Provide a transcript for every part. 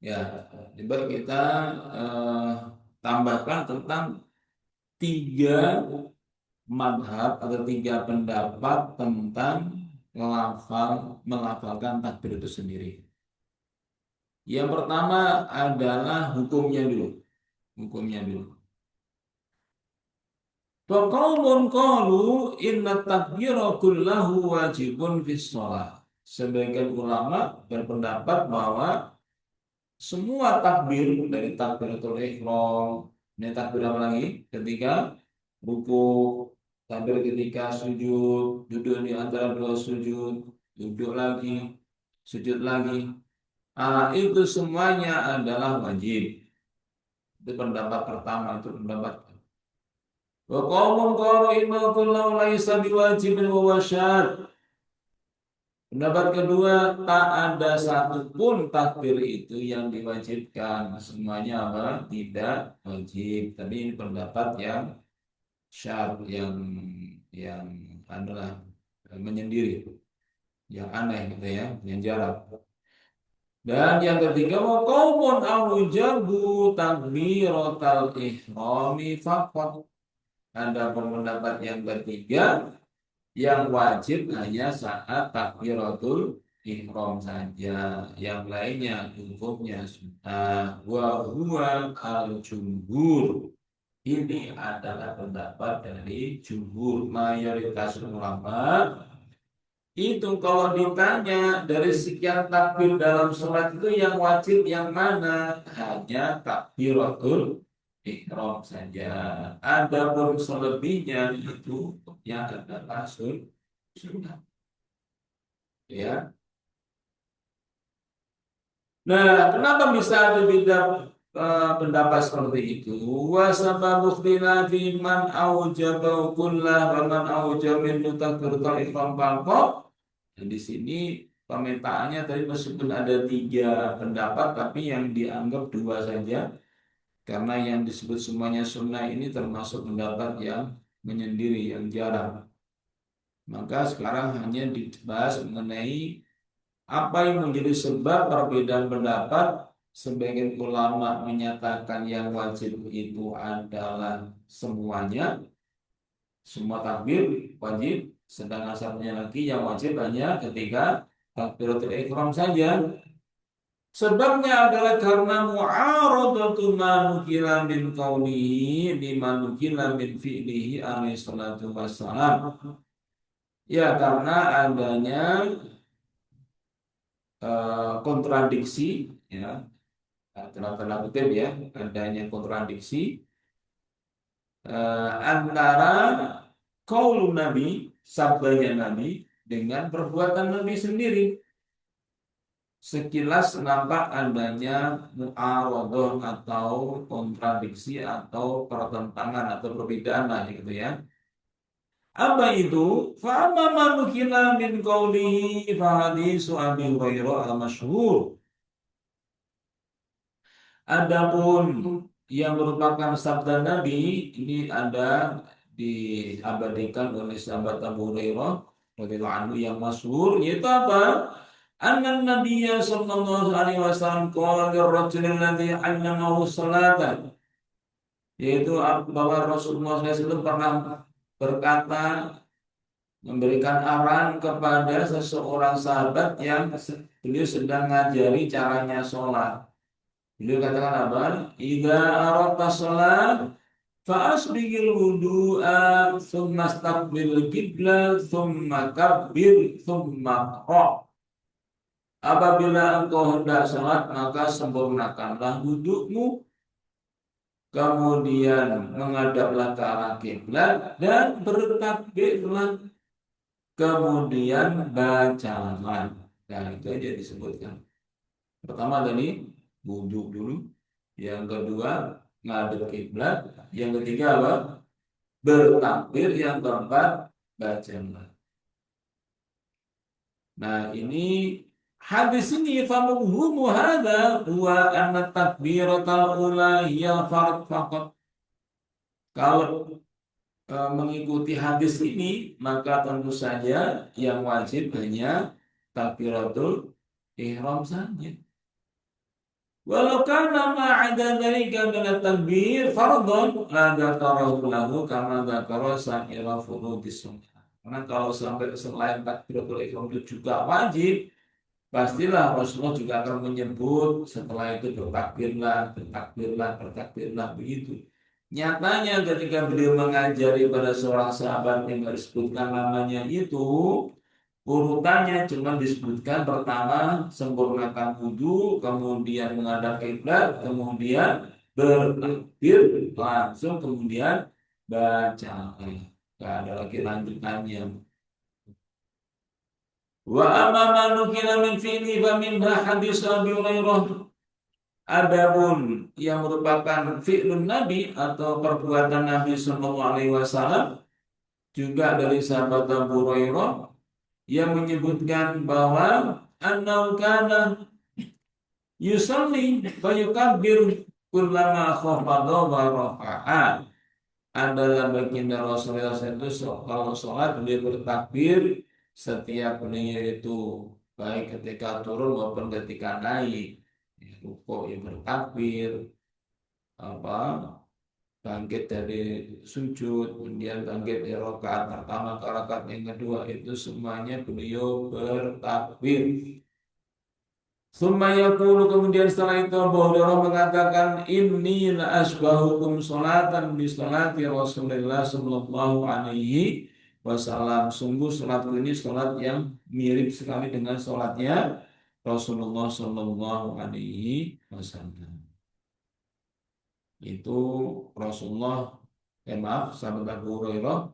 Ya, coba kita eh, tambahkan tentang tiga madhab atau tiga pendapat tentang melafalkan takbir itu sendiri. Yang pertama adalah hukumnya dulu. Hukumnya dulu. Wa qaumun qalu inna takbira kullahu wajibun fis shalah. Sebagian ulama berpendapat bahwa semua takbir dari takbiratul ihram, ini takbir apa lagi? Ketika ruku, takbir ketika sujud, duduk di antara dua sujud, duduk lagi, sujud lagi. Itu semuanya adalah wajib. Itu pendapat pertama, itu pendapat. Wa qaumun qalu inna kullahu laisa biwajibin wa wasyad. Pendapat kedua, tak ada satupun takbir itu yang diwajibkan. Semuanya apa? Tidak wajib. Tapi ini pendapat yang syad, yang adalah menyendiri, yang aneh gitu ya, yang jarang. Dan yang ketiga, wa qaumun aujabu takbiratal ihrami faqat. Ada pendapat yang ketiga yang wajib hanya saat takbiratul ihram saja, yang lainnya hukumnya sunnah. Wa huwa al-jumhur. Ini adalah pendapat dari jumhur, mayoritas ulama. Itu kalau ditanya dari sekian takbir dalam sholat itu yang wajib yang mana? Hanya takbiratul ihram saja. Adapun selebihnya itu yang adalah sunnah. Ya. Nah, kenapa bisa ada beda pendapat seperti itu? Wa sababu ikhtilafi man aujaba kullah wa man aujaba min takbiratul ihram faqat. Dan di sini pemetaannya tadi meskipun ada tiga pendapat, tapi yang dianggap dua saja, karena yang disebut semuanya sunnah ini termasuk pendapat yang menyendiri, yang jarang. Maka sekarang hanya dibahas mengenai apa yang menjadi sebab perbedaan pendapat. Sebagian ulama menyatakan yang wajib itu adalah semuanya, semua takbir wajib, sedangkan satunya lagi yang wajib hanya ketika takbiratul ihram saja. Sebabnya adalah karena mu'aradatu ma nukila min qawlihi lima nukila min fi'lihi alaihi salatu wassalam. Ya, karena adanya kontradiksi, ya, dalam tanda kutip ya, adanya kontradiksi antara qaulun Nabi, sabdanya Nabi, dengan perbuatan Nabi sendiri. Sekilas nampak adanya mu'arodoh atau kontradiksi atau pertentangan atau perbedaan lah gitu ya. Apa itu? Fa'amma manukila min qawlihi fahadisu Abi Hurairah al-masyhur. Adapun yang merupakan sabda Nabi ini ada diabadikan oleh sahabat Abu Hurairah radhiyallahu anhu yang masyhur, yaitu apa? Anna Nabiyya sallallahu alaihi wasallam qala lirrajul alladhi 'allamahu salatan, yaitu bahwa Rasulullah SAW pernah berkata, memberikan arahan kepada seseorang sahabat yang beliau sedang ngajari caranya sholat. Beliau katakan apa? Idza aradta sholat fa'asbigil wudu'a thumma staqbil qiblah thumma kabbir thumma qra'. Apabila engkau hendak sholat, maka sempurnakanlah wudukmu, kemudian menghadaplah ke arah kiblat dan bertakbirlah, kemudian bacalah. Nah, itu aja disebutkan. Pertama tadi wudhu dulu, yang kedua ngadep kiblat, yang ketiga apa? Bertakbir, yang keempat bacalah. Nah, ini hadis ini famubhumu hadza huwa anna takbiratal ula hiya fard faqat. Kalau mengikuti hadis ini, maka tentu saja yang wajib hanya takbiratul ihram saja. Walau kana ma'ada dzalika min at-takbir fardhon la dzakarahu lahu kama dzakara sa'ira furudis sunnah. Karena kalau sampai selain takbiratul ihram itu juga wajib, pastilah Rasulullah juga akan menyebut setelah itu bertakbirlah, bertakbirlah, bertakbirlah begitu. Nyatanya ketika beliau mengajari pada seorang sahabat yang disebutkan namanya itu, urutannya cuma disebutkan pertama sempurnakan wudhu, kemudian menghadap kiblat, kemudian bertakbir langsung, kemudian baca. Gak ada lagi lanjutannya. Wa amma ma nukila min fi'li fa minha hadis Abi Hurairah. Adapun yang merupakan fi'lun Nabi atau perbuatan Nabi Sallallahu Alaihi Wasallam juga dari sahabat Abu Hurairah yang menyebutkan bahwa annau kana yusalli fa yukabbir kullama khafadha wa rafa'a. Adalah baginda Rasulullah itu kalau sholat beliau bertakbir setiap beliau itu baik ketika turun maupun ketika naik. Rukuk ya bertakbir, apa bangkit dari sujud, kemudian bangkit dari rakaat pertama ke rakaat yang kedua itu semuanya beliau bertakbir. Summa yaqulu, kemudian setelah itu Abu Hurairah mengatakan inni la asbahukum salatan bi salati Rasulullah sallallahu alaihi wasallam. Sungguh salatku ini salat yang mirip sekali dengan salatnya Rasulullah sallallahu alaihi wasallam. Itu Rasulullah, maaf, sahabat Abu Hurairah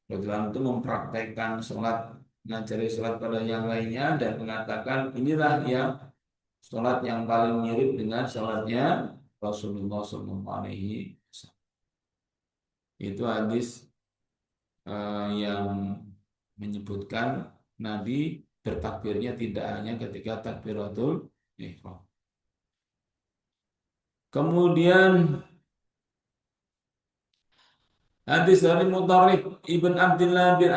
radhiyallahu itu mempraktekkan salat, ngajari salat pada yang lainnya dan mengatakan inilah yang salat yang paling mirip dengan salatnya Rasulullah sallallahu alaihi wasallam. Itu hadis yang menyebutkan Nabi bertakbirnya tidak hanya ketika takbiratul ihram. Kemudian hadis dari Mutarrif Ibn Abdullah bin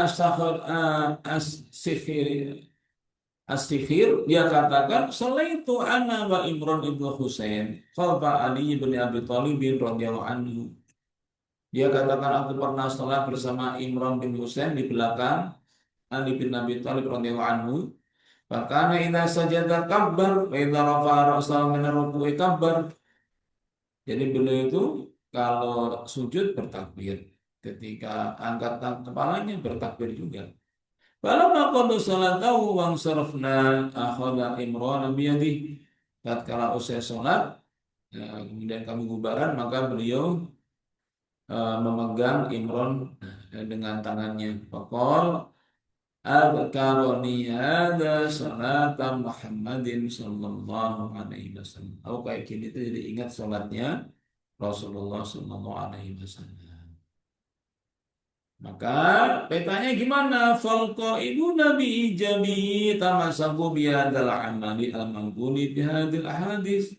As-Sikhir, dia katakan salaitu ana wa Imran ibnu Husain khalfa Ali bin Abi Thalib radhiyallahu anhu. Dia katakan aku pernah salat bersama Imran bin Husain di belakang Ali bin Abi Thalib radhiyallahu anhu. Fakana idza sajada kabbar wa idza rafa'a ra'sahu min ar-ruku'i kabbar. Jadi beliau itu kalau sujud bertakbir, ketika angkat kepalanya bertakbir juga. Falamma qadu salatahu wa sarafna akhadha Imran biyadihi. Tatkala usai salat, kemudian kami bubaran, maka beliau memegang Imran dengan tangannya. Faqal adkaroni hadza salata Muhammadin sallallahu alaihi wasallam. Aku kayak gini tuh jadi ingat salatnya Rasulullah sallallahu alaihi wasallam. Maka petanya gimana? Falqaiduna bi ijabi tamasaku bihadzal amali al-manquli bihadzal ahadits.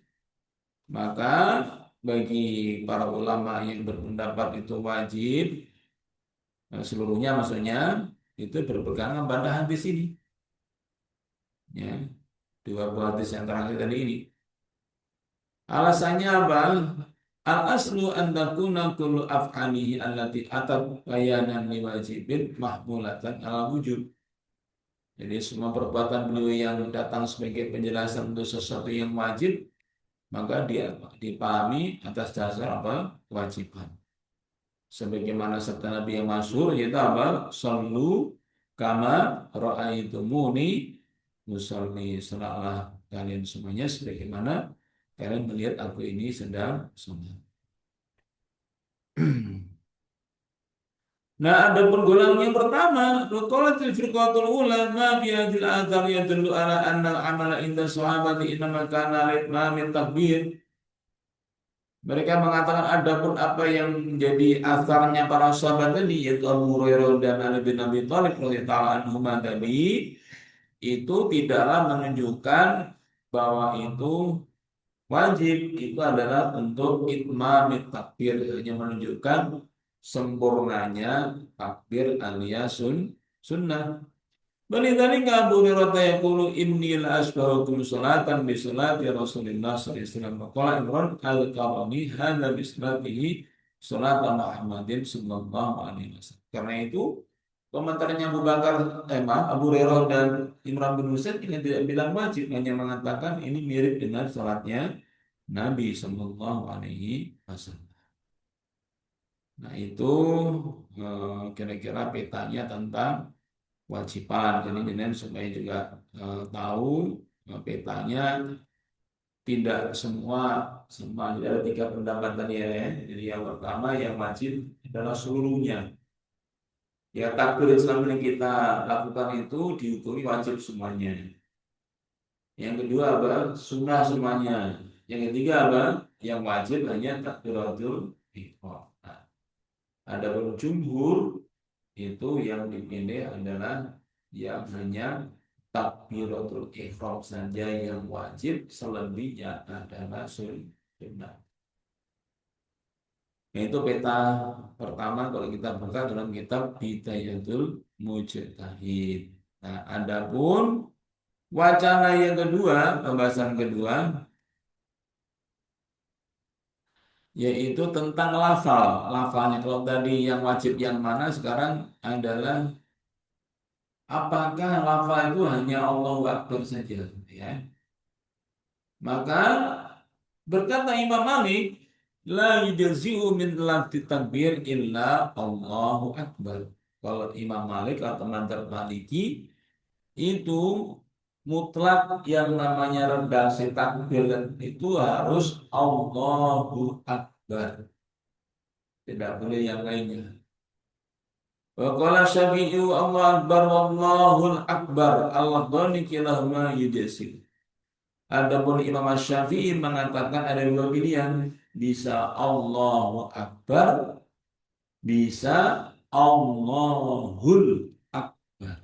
Maka bagi para ulama yang berpendapat itu wajib, seluruhnya maksudnya, itu berpegangan pada hadis ini. Ya, dua buah hadis yang terakhir tadi ini. Alasannya apa? Al aslu an takuna kullu af'alihi allati atat bayanan liwajibin mahmulatan ala wujub. Jadi semua perbuatan beliau yang datang sebagai penjelasan untuk sesuatu yang wajib, maka dia dipahami atas dasar apa? Kewajiban. Sebagaimana sabda Nabi yang masyhur yaitu apa? Sallu kama ra'aitumuni musalli. Salatlah kalian semuanya sebagaimana kalian melihat aku ini sedang salat. Nah, ada golongan yang pertama, qalatil firqatul ulama fi hadhil athar yadullu ala anna al-amala inda sahabati innama kana litmamin takbir. Mereka mengatakan adapun apa yang menjadi asarnya para sahabat tadi yaitu Abu Hurairah dan Ali bin Abi Thalib radhiyallahu anhum tadi itu tidaklah menunjukkan bahwa itu wajib, itu adalah bentuk itmamit takbir, hanya menunjukkan sempurnanya takbir alias sunnah. Balidzalika Abu Hurairah yaqulu inni la asbahukum salatan bi salati Rasulillah sallallahu alaihi wasallam. Qala Imran al-Qarani hadza bi salatihi salat Muhammadin sallallahu alaihi wasallam. Karena itu komentarnya Abu Bakar, Abu Hurairah dan Imran bin Husain ini tidak bilang wajib, hanya mengatakan ini mirip dengan salatnya Nabi sallallahu alaihi wasallam. Nah, itu kira-kira petanya tentang kewajiban. Jadi dengan supaya juga tahu petanya tidak semua sama. Jadi ada tiga pendapat tadi ya. Jadi yang pertama yang wajib adalah seluruhnya. Ya takbir Islam yang kita lakukan itu dihukumi wajib semuanya. Yang kedua apa? Sunnah semuanya. Yang ketiga apa? Yang wajib hanya takbiratul ihram. Nah, adapun jumhur itu yang dipilih adalah yang hanya takbiratul ihram saja yang wajib, selebihnya adalah sunnah. Itu peta pertama kalau kita buka dalam kitab Bidayatul Mujtahid. Nah, adapun wacana yang kedua, pembahasan kedua, yaitu tentang lafal. Lafalnya kalau tadi yang wajib yang mana, sekarang adalah apakah lafal itu hanya Allahu Akbar saja, ya? Maka berkata Imam Malik, la yujzi'u min lafzi takbir illa Allahu Akbar. Kalau Imam Malik atau madzhab Maliki itu mutlak yang namanya redaksi takbir itu harus Allahu Akbar. Tidak boleh yang lainnya. Wa qala Syafi'i Allahu Akbar wallahul Akbar. Allah dhani kilahuma yujzi'. Adapun Imam Syafi'i mengatakan ada dua pilihan, bisa Allahu Akbar, bisa Allahul Akbar.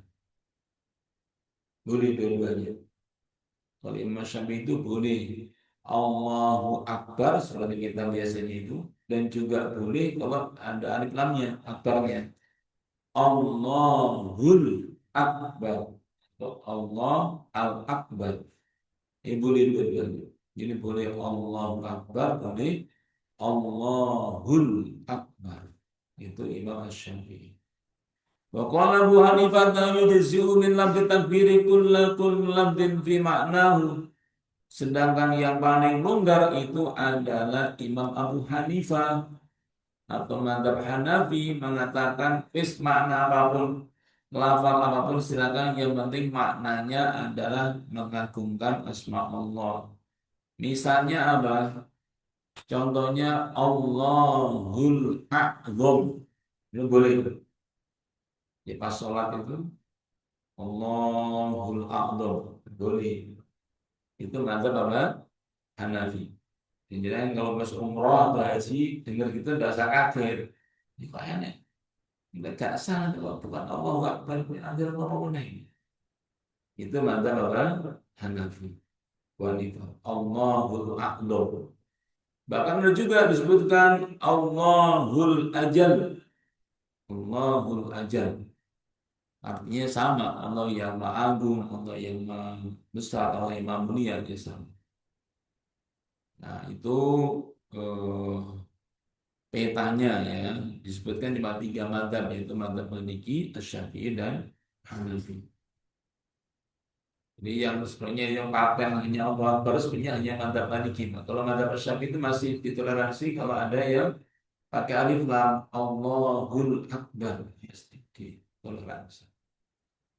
Boleh dua-duanya. Kalau Imam Syafi'i itu boleh Allahu Akbar seperti kita biasanya itu, dan juga boleh kalau ada alif lamnya, akbarnya. Allahul Akbar atau Allah Al-Akbar. Boleh dua-duanya. Jadi boleh Allahu Akbar, boleh Allahul Akbar. Itu Imam Asy-Syafi'i. Wa qala Abu Hanifah yujzi'u min lafzi takbiri kullu lafzin fi ma'nahu. Sedangkan yang paling longgar itu adalah Imam Abu Hanifah atau madzhab Hanafi mengatakan wis makna apapun, lafal apapun silakan, yang penting maknanya adalah mengagungkan asma Allah. Misalnya apa? Contohnya Allahul A'zam. Itu boleh. Di pas sholat itu Allahul A'zam. Boleh. Itu madzhab apa? Hanafi. Jadi kalau masuk umroh atau haji dengar gitu tidak usah kaget. Ini kok aneh. Gak sah kalau bukan Allah Akbar ajar apa ini. Itu madzhab apa? Hanafi. Wanifah. Allahul A'zam. Bahkan ada juga disebutkan Allahul Ajal. Allahul Ajal. Artinya sama, Allah yang Maha Agung, Allah yang Maha Besar, Allah yang Maha Mulia, dia sama. Nah, itu eh, petanya ya, disebutkan cuma tiga madzhab, yaitu madzhab Maliki, Asy-Syafi'i dan Hanafi. Jadi yang sebenarnya yang paten hanya Allah Akbar sebenarnya hanya madzhab Maliki. Nah, kalau madzhab Asy-Syafi'i itu masih ditoleransi kalau ada yang pakai alif lam Allahul Akbar, ya sedikit toleransi.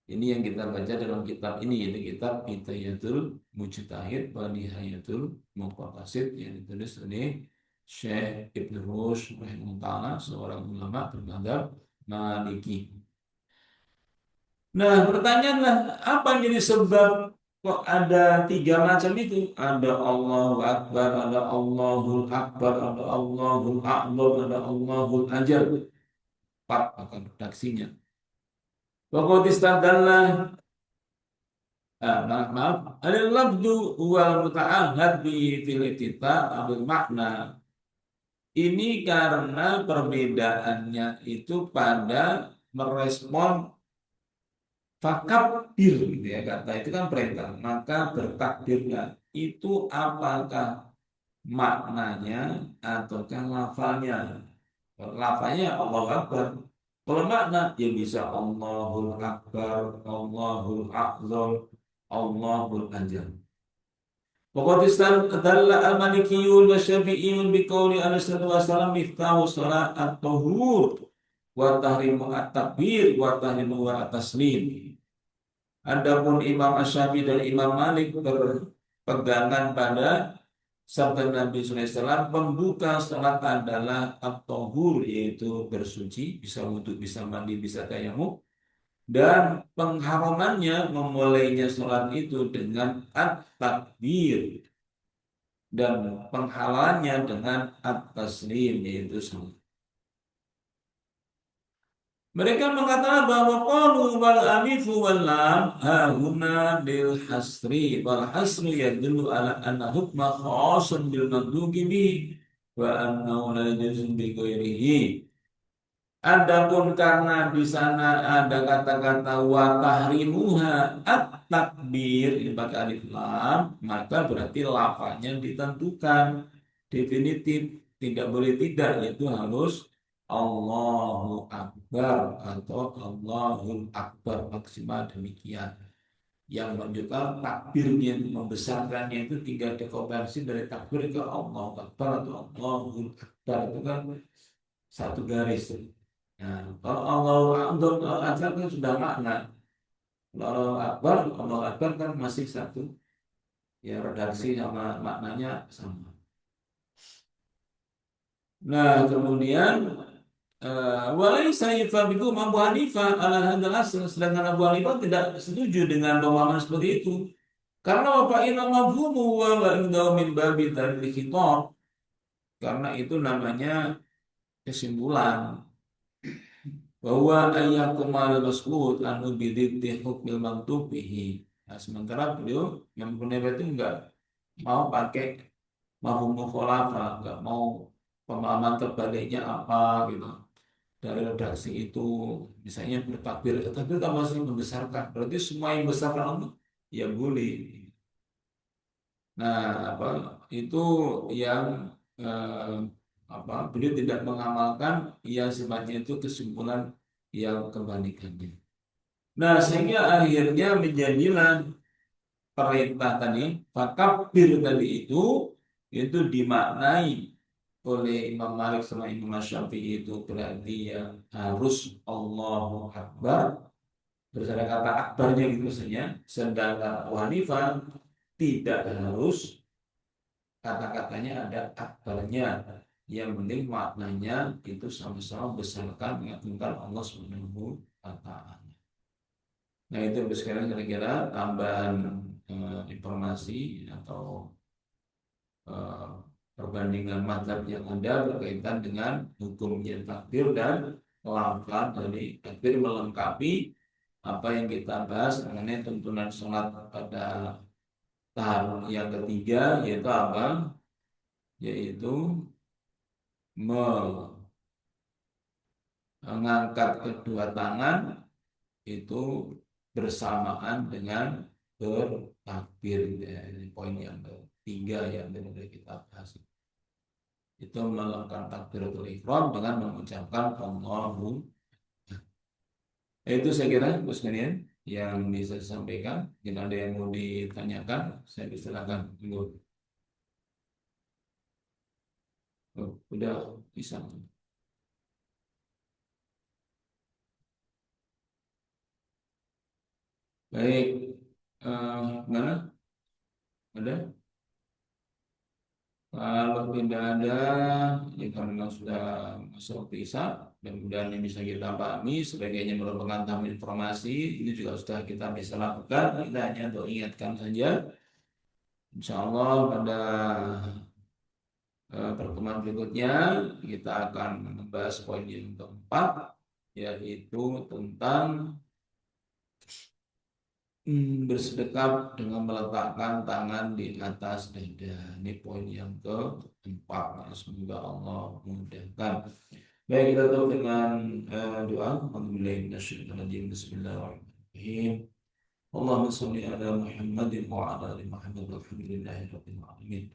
Ini yang kita baca dalam kitab ini, yaitu kitab Bidayatul Mujtahid wa Nihayatul Muqtasid yang ditulis oleh Syekh Ibn Rushd rahimahullah, seorang ulama bermadzhab Maliki. Nah, pertanyaanlah apa yang jadi sebab kok ada tiga macam itu? Ada Allahu Akbar, ada Allahul Akbar, ada Allahul A'zam, ada Allahul Ajal. Empat akan redaksinya. Pokok istadallah, maaf, al-lafdu wal muta'ahad bi filitita ambil makna. Ini karena perbedaannya itu pada merespon fakabir gitu ya, kata itu kan perintah, maka bertakbirlah. Itu apakah maknanya ataukah lafalnya? Lafalnya Allah Akbar. Kalau makna ya bisa Allahul Akbar, Allahul A'zam, Allahul Anjal. وقد استدل المالكي والشافعي بقول عليه الصلاة والسلام مفتاح الصلاة الطهور وتحريم التكبير وتحريم التسليم. Adapun Imam Asy-Syafi'i dan Imam Malik berpegangan pada sabda Nabi SAW, pembuka salat adalah at-tahur, yaitu bersuci, bisa wudhu, bisa mandi, bisa tayamum, dan pengharamannya memulainya salat itu dengan at-takbir, dan penghalalnya dengan at-taslim, yaitu salat. Mereka mengatakan bahwa qalu wal alifu wal lam hahuna lil hasri wal hasri yadullu ala anna hukma khasun bil mandhubi bi wa annahu la yajuzu bi ghairihi. Adapun karena di sana ada kata-kata wa tahrimuha at-takbir ini pakai alif lam, maka berarti lafaznya ditentukan definitif, tidak boleh tidak, yaitu harus Allahu Akbar atau Allahul Akbar, maksimal demikian. Yang menunjukkan takbirnya itu, membesarkannya itu tinggal dikonversi dari takbir ke Allahu Akbar atau Allahul Akbar, itu kan satu garis. Nah, kalau Allahu Akbar kan sudah makna. Kalau Allahu Akbar kan masih satu, ya redaksi sama maknanya sama. Nah, kemudian walaysa yufabiqu Abu Hanifah ala hadzal asl, sedangkan Abu Hanifah tidak setuju dengan pemahaman seperti itu. Karena apa inna mafhumu wa indahu min babi tadil khitab. Karena itu namanya kesimpulan bahwa ayyakumal mas'ud anu bididdi hukmil mantubihi. Nah, sementara beliau yang punya itu enggak mau pakai mafhum mukhalafah, enggak mau pemahaman terbaliknya apa gitu dari redaksi itu, misalnya bertakbir tapi kita masih membesarkan, berarti semua yang membesarkan Allah ya boleh. Nah, apa itu yang eh, beliau tidak mengamalkan yang sifatnya itu kesimpulan yang kebalikannya. Nah, sehingga akhirnya menjadilah perintah tadi fakabir tadi itu dimaknai oleh Imam Malik sama Imam Syafi'i, itu berarti ya harus Allahu Akbar, terus ada kata akbarnya gitu maksudnya. Sedangkan Abu Hanifah tidak harus kata-katanya ada akbarnya, yang penting maknanya itu sama-sama besarkan mengagungkan Allah Subhanahu wa taala. Nah, itu sekarang kira-kira tambahan informasi atau eh, perbandingan mazhab yang ada berkaitan dengan hukumnya takbir dan lafaz dari takbir, melengkapi apa yang kita bahas mengenai tuntunan sholat pada tahap yang ketiga, yaitu apa? Yaitu mengangkat kedua tangan itu bersamaan dengan bertakbir, ya. Ini poin yang ketiga yang dari kita bahas. Itu melakukan takbiratul ihram dengan mengucapkan Allahu. Itu saya kira Gus sekalian yang bisa disampaikan. Jika ada yang mau ditanyakan, saya silakan. Oh, udah bisa. Baik, mana? Ada? Kalau tidak ada, ya karena sudah masuk waktu Isya, dan kemudian yang bisa kita pahami sebagainya merupakan tambahan informasi, ini juga sudah kita bisa lakukan. Kita hanya untuk ingatkan saja. Insya Allah pada pertemuan berikutnya kita akan membahas poin yang keempat, yaitu tentang bersedekap dengan meletakkan tangan di atas dada. Ini poin yang keempat. Semoga Allah memudahkan. Baik, kita tutup dengan doa. Alhamdulillah, Bismillahirrahmanirrahim. اللهم صل على محمد وعلى ال محمد والحمد لله رب العالمين.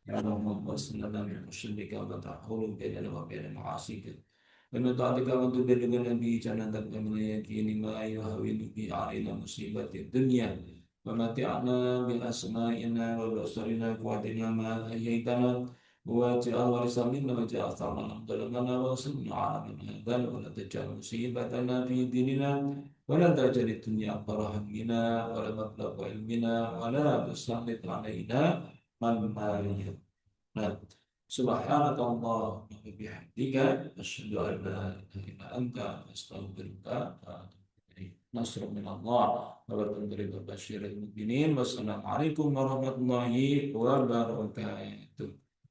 يا اللهم صل على محمد وتحول بيننا وبين معاصيك ونطاعتك وتبلغ النبي جنتك من اليقين ما يهون به علينا مصيبة الدنيا ومتعنا بأسمائنا وبصرنا وقواتنا ما أحييتنا واجعل وارثا منا واجعل ثارنا على من ظلمنا وانصرنا على من عادانا ولا تجعل مصيبتنا في ديننا ولا تجعل الدنيا أكبر همنا ولا مبلغ علمنا ولا تسلط علينا من لا يرحمنا. سبحانك اللهم وبحمدك أشهد أن لا إله إلا أنت أستغفرك وأتوب إليك. نصر من الله وبركاته بشير المؤمنين. والسلام عليكم ورحمة الله وبركاته.